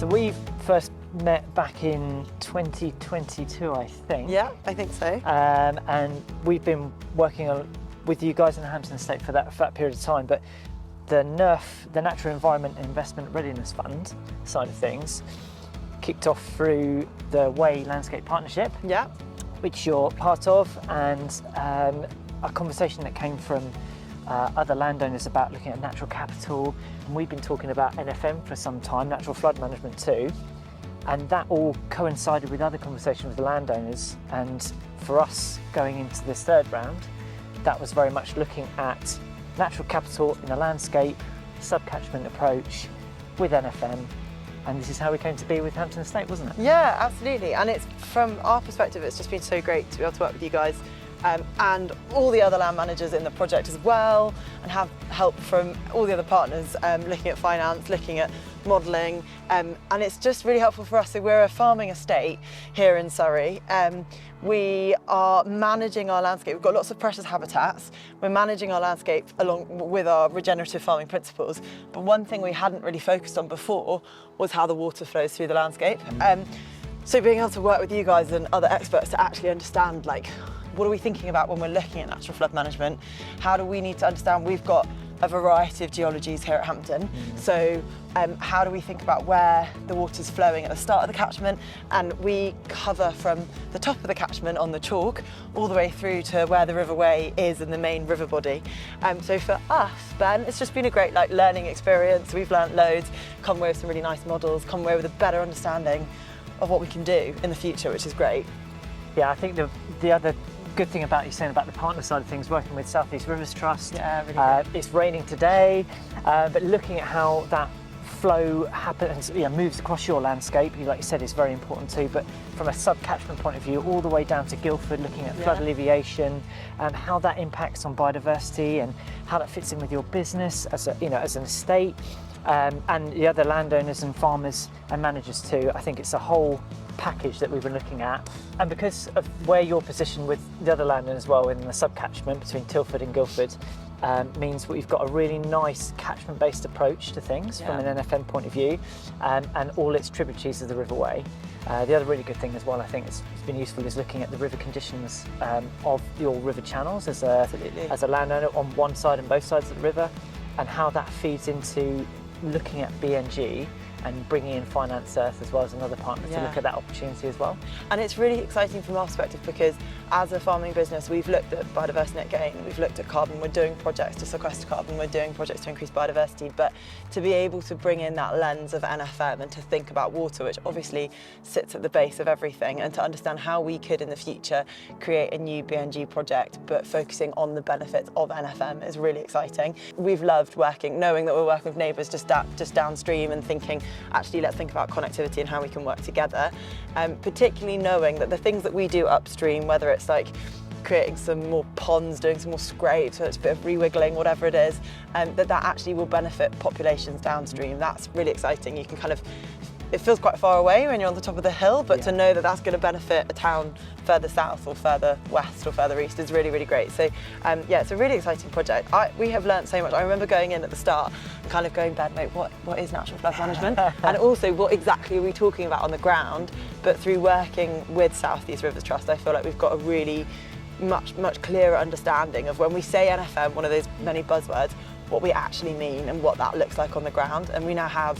So we've first met back in 2022, I think. Yeah, I think so. And we've been working with you guys in the Hampton Estate for that period of time. But the NEIRF, the Natural Environment Investment Readiness Fund side of things, kicked off through the Wey Landscape Partnership, Yeah. which you're part of, and a conversation that came from other landowners about looking at natural capital. And we've been talking about NFM for some time, natural flood management too. And that all coincided with other conversations with the landowners. And for us going into this third round, that was very much looking at natural capital in a landscape, sub-catchment approach with NFM. And this is how we came to be with Hampton Estate, wasn't it? Yeah, absolutely. And it's, from our perspective, it's just been so great to be able to work with you guys and all the other land managers in the project as well, and have help from all the other partners looking at finance, looking at modelling, and it's just really helpful for us. So we're a farming estate here in Surrey. We are managing our landscape. We've got lots of precious habitats. We're managing our landscape along with our regenerative farming principles. But one thing we hadn't really focused on before was how the water flows through the landscape. So being able to work with you guys and other experts to actually understand, like, what are we thinking about when we're looking at natural flood management? How do we need to understand? We've got a variety of geologies here at Hampton. So how do we think about where the water's flowing at the start of the catchment? And we cover from the top of the catchment on the chalk all the way through to where the River Wey is in the main river body. So for us, Ben, it's just been a great learning experience. We've learnt loads, come away with some really nice models, come away with a better understanding of what we can do in the future, which is great. Yeah, I think the other good thing about you saying about the partner side of things, working with South East Rivers Trust. Yeah, really good. It's raining today, but looking at how that flow happens, moves across your landscape, like you said, is very important too. But from a sub-catchment point of view, all the way down to Guildford, looking at flood alleviation, how that impacts on biodiversity and how that fits in with your business as an estate, and the other landowners and farmers and managers too. I think it's a whole package that we've been looking at, and because of where you're positioned with the other landowners as well in the sub-catchment between Tilford and Guildford, means we've got a really nice catchment-based approach to things from an NFM point of view, and all its tributaries of the River Wey. The other really good thing as well, I think it's been useful, is looking at the river conditions of your river channels as a landowner on one side and both sides of the river, and how that feeds into looking at BNG and bringing in Finance SERT as well as another partner to look at that opportunity as well. And it's really exciting from our perspective, because as a farming business, we've looked at biodiversity net gain, we've looked at carbon, we're doing projects to sequester carbon, we're doing projects to increase biodiversity, but to be able to bring in that lens of NFM and to think about water, which obviously sits at the base of everything, and to understand how we could in the future create a new BNG project, but focusing on the benefits of NFM is really exciting. We've loved knowing that we're working with neighbours just downstream, and thinking, actually, let's think about connectivity and how we can work together. Particularly knowing that the things that we do upstream, whether it's like creating some more ponds, doing some more scrapes, so it's a bit of re-wiggling, whatever it is, that actually will benefit populations downstream. That's really exciting. You can it feels quite far away when you're on the top of the hill, but to know that that's going to benefit a town further south or further west or further east is really, really great. So it's a really exciting project. We have learnt so much. I remember going in at the start and kind of going, Ben, mate, what is natural flood management? And also, what exactly are we talking about on the ground? But through working with South East Rivers Trust, I feel like we've got a really much clearer understanding of, when we say NFM, one of those many buzzwords, what we actually mean and what that looks like on the ground. And we now have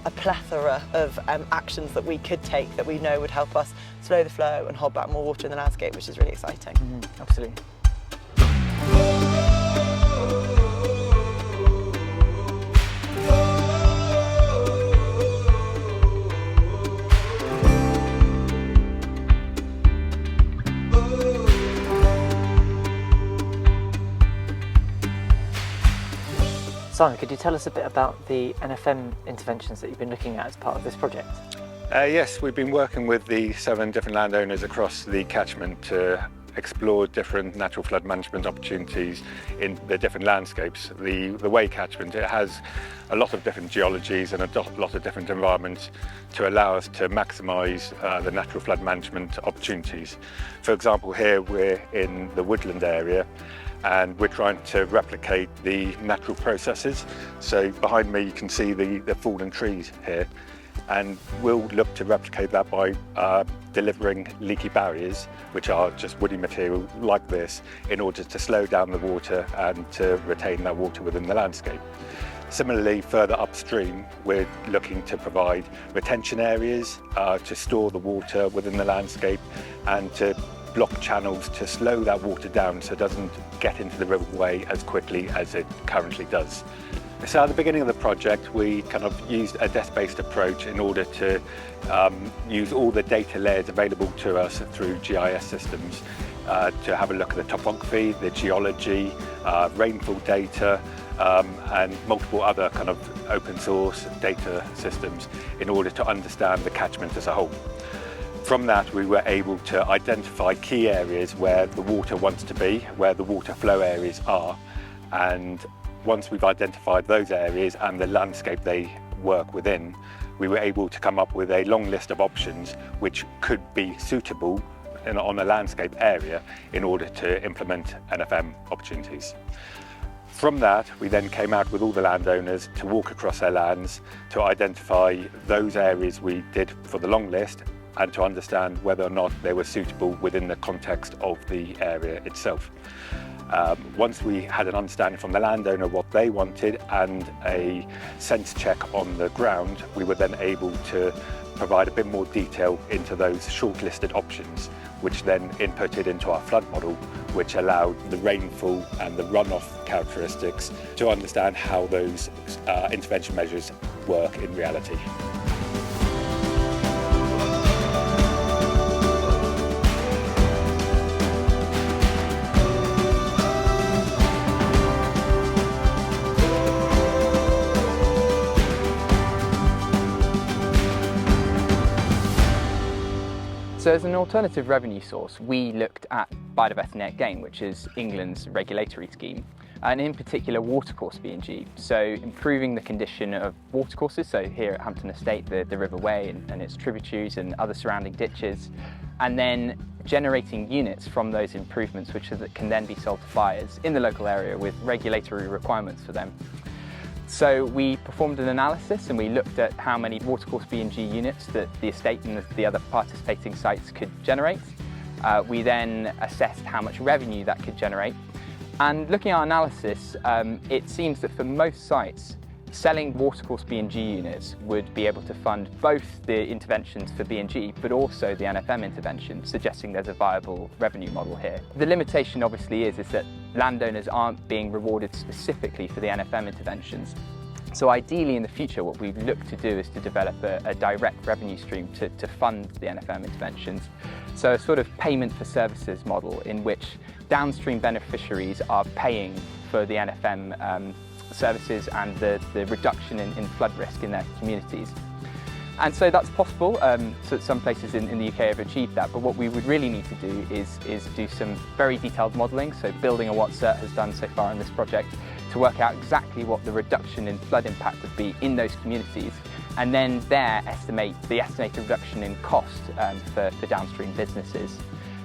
a plethora of actions that we could take that we know would help us slow the flow and hold back more water in the landscape, which is really exciting. Absolutely. Simon, could you tell us a bit about the NFM interventions that you've been looking at as part of this project? Yes, we've been working with the 7 different landowners across the catchment to explore different natural flood management opportunities in the different landscapes. The Wey catchment, it has a lot of different geologies and a lot of different environments to allow us to maximise the natural flood management opportunities. For example, here we're in the woodland area, and we're trying to replicate the natural processes. So behind me you can see the fallen trees here. and we'll look to replicate that by delivering leaky barriers, which are just woody material like this, in order to slow down the water and to retain that water within the landscape. Similarly, further upstream, we're looking to provide retention areas to store the water within the landscape and to block channels to slow that water down so it doesn't get into the River Wey as quickly as it currently does. So at the beginning of the project, we kind of used a desk-based approach in order to use all the data layers available to us through GIS systems to have a look at the topography, the geology, rainfall data, and multiple other kind of open source data systems in order to understand the catchment as a whole. From that, we were able to identify key areas where the water wants to be, where the water flow areas are, and once we've identified those areas and the landscape they work within, we were able to come up with a long list of options which could be suitable on a landscape area in order to implement NFM opportunities. From that, we then came out with all the landowners to walk across their lands to identify those areas we did for the long list and to understand whether or not they were suitable within the context of the area itself. Once we had an understanding from the landowner what they wanted and a sense check on the ground, we were then able to provide a bit more detail into those shortlisted options, which then inputted into our flood model, which allowed the rainfall and the runoff characteristics to understand how those intervention measures work in reality. So as an alternative revenue source, we looked at biodiversity net gain, which is England's regulatory scheme, and in particular watercourse B&G. So improving the condition of watercourses, so here at Hampton Estate, the River Wey and its tributaries and other surrounding ditches, and then generating units from those improvements which can then be sold to buyers in the local area with regulatory requirements for them. So we performed an analysis and we looked at how many watercourse B&G units that the estate and the other participating sites could generate. We then assessed how much revenue that could generate. And looking at our analysis, it seems that for most sites, selling watercourse B&G units would be able to fund both the interventions for B&G but also the NFM intervention, suggesting there's a viable revenue model here. The limitation obviously is that landowners aren't being rewarded specifically for the NFM interventions. So ideally in the future what we look to do is to develop a direct revenue stream to fund the NFM interventions. So a sort of payment for services model in which downstream beneficiaries are paying for the NFM services and the reduction in flood risk in their communities. And so that's possible, so some places in the UK have achieved that, but what we would really need to do is do some very detailed modelling, so building on what SERT has done so far in this project, to work out exactly what the reduction in flood impact would be in those communities, and then there estimate the estimated reduction in cost for downstream businesses.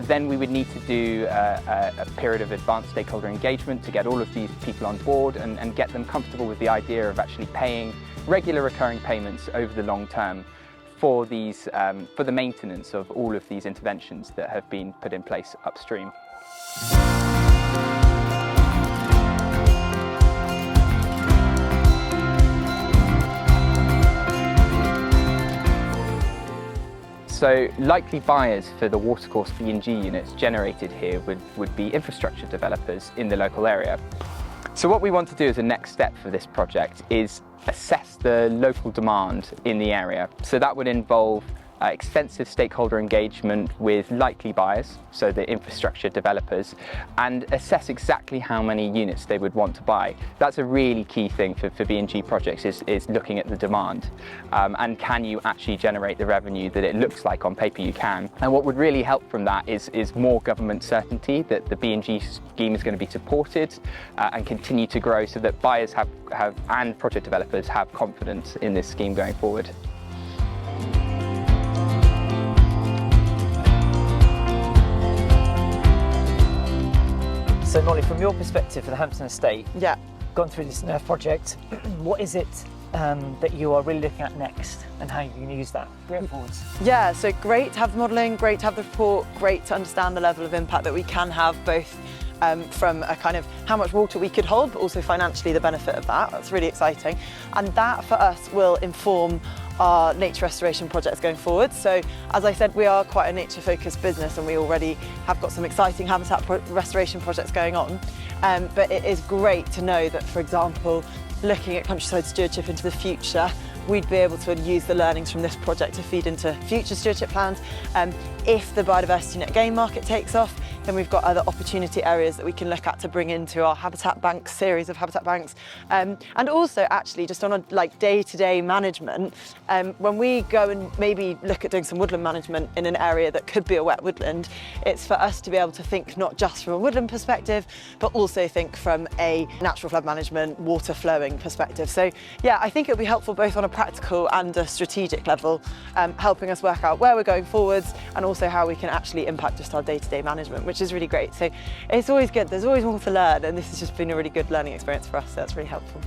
Then we would need to do a period of advanced stakeholder engagement to get all of these people on board and get them comfortable with the idea of actually paying regular recurring payments over the long term for these for the maintenance of all of these interventions that have been put in place upstream. So likely buyers for the watercourse B&G units generated here would be infrastructure developers in the local area. So what we want to do as a next step for this project is assess the local demand in the area. So that would involve extensive stakeholder engagement with likely buyers, so the infrastructure developers, and assess exactly how many units they would want to buy. That's a really key thing for B&G projects is looking at the demand and can you actually generate the revenue that it looks like on paper you can. And what would really help from that is more government certainty that the B&G scheme is going to be supported and continue to grow so that buyers have and project developers have confidence in this scheme going forward. So Molly, from your perspective for the Hampton Estate, Yeah. gone through this NEIRF project, what is it that you are really looking at next and how you can use that going forwards? Yeah, so great to have the modelling, great to have the report, great to understand the level of impact that we can have, both from a kind of how much water we could hold, but also financially the benefit of that. That's really exciting. And that for us will inform our nature restoration projects going forward. So as I said, we are quite a nature focused business and we already have got some exciting habitat restoration projects going on. But it is great to know that, for example, looking at countryside stewardship into the future, we'd be able to use the learnings from this project to feed into future stewardship plans. If the biodiversity net gain market takes off, then we've got other opportunity areas that we can look at to bring into our habitat bank series of habitat banks. And also actually just on a day-to-day management, when we go and maybe look at doing some woodland management in an area that could be a wet woodland, it's for us to be able to think not just from a woodland perspective, but also think from a natural flood management, water flowing perspective. So yeah, I think it'll be helpful both on a practical and a strategic level, helping us work out where we're going forwards and also how we can actually impact just our day-to-day management, which is really great. So it's always good, there's always more to learn, and this has just been a really good learning experience for us, so that's really helpful.